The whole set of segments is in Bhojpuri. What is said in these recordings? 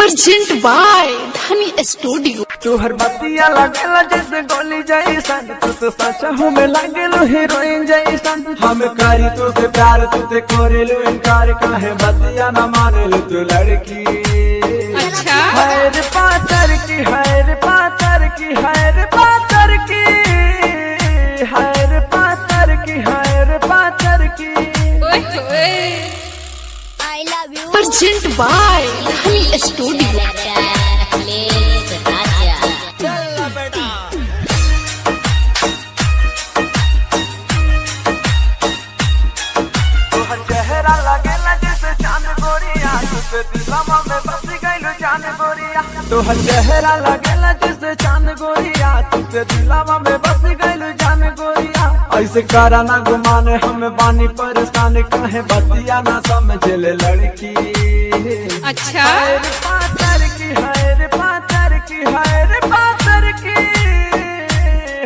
Present by Dhani studio. तुहर बतिया लगेला जैसे गोली जैसन, तू तो सच में लगेलो हीरोइन जैसन। हम करी तुझसे प्यार तुझे करेलू इनकार, काहे बतिया न मानेलू तू लड़की। अच्छा हैर पातर की हैर पातर की हैर पातर की हैर पातर की हैर पातर की। Present by Dhani studio. चेहरा लगेला जैसे चांद गोरिया, तुझे दिलवा में बस गइलू जान गोरिया। तोहर चेहरा लगेला जैसे चांद गोरिया, तुझे दिलवा में बस गइलू जान गोरिया। ऐसे करा ना गुमाने हम बानी परेशान, काहे बतिया ना समझले लड़की। अच्छा हैर पातर की हैर पातर की हैर पातर की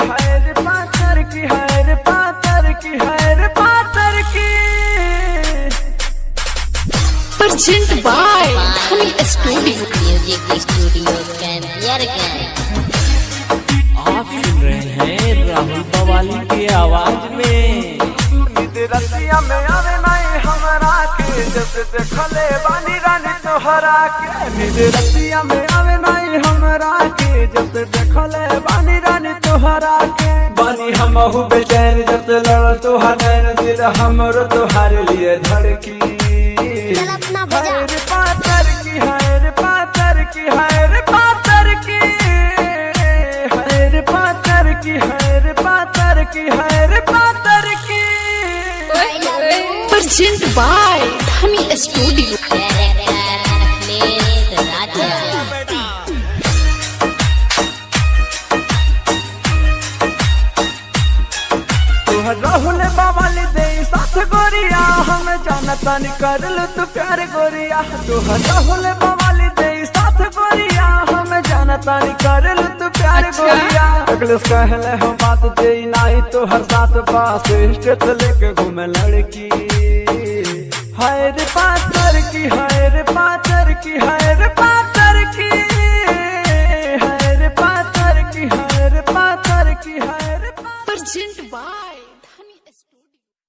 हैर पातर की हैर पातर की हैर पातर की। Present by Dhani studio. Music studio कैंपियर गैंग। आप सुन रहे हैं राहुल बवाली की आवाज में। रतिया में आवे नहीं हमरा के, जैसे देखले बानी रानी तोहरा के। निज रतिया में आवे नहीं हमरा के, जैसे देखले बानी रानी तोहरा के। बानी हमहु बेचैन जैसे लड़ तोहर नैन, दिल हमरो तोहार लिए धड़की। हैर पातर की हैर पातर की हैर पातर की हैर पातर की हैर पातर की हैर पातर की। Present by Dhani studio. Rahul बावाली दे साथ गोरिया, हम जानता नहीं करल तू प्यार गोरिया। तोहर राहुल बावाली दे साथ गोरिया, हम जानता नहीं करल तू प्यार गोरिया। अगले कहले हम बात दे नहीं तोहर साथ, पास स्टेट लेके घूमे लड़की। हैर पातर की हैर पातर